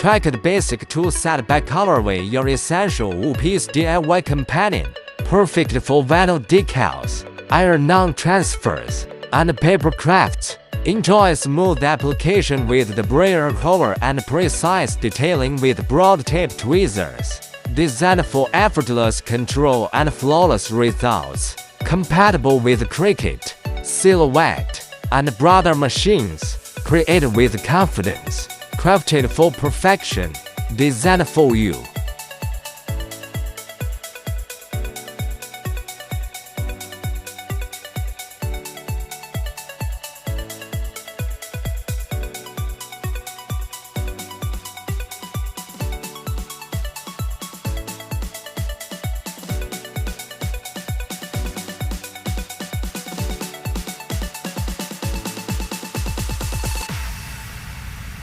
Trycut Basic Tool Set by Colorway, your essential all-piece DIY companion. Perfect for vinyl decals, iron-on transfers, and paper crafts. Enjoy smooth application with the brayer color and precise detailing with broad-tip tweezers. Designed for effortless control and flawless results. Compatible with Cricut, Silhouette, and brother machines. Created with confidence. Crafted for perfection. Designed for you.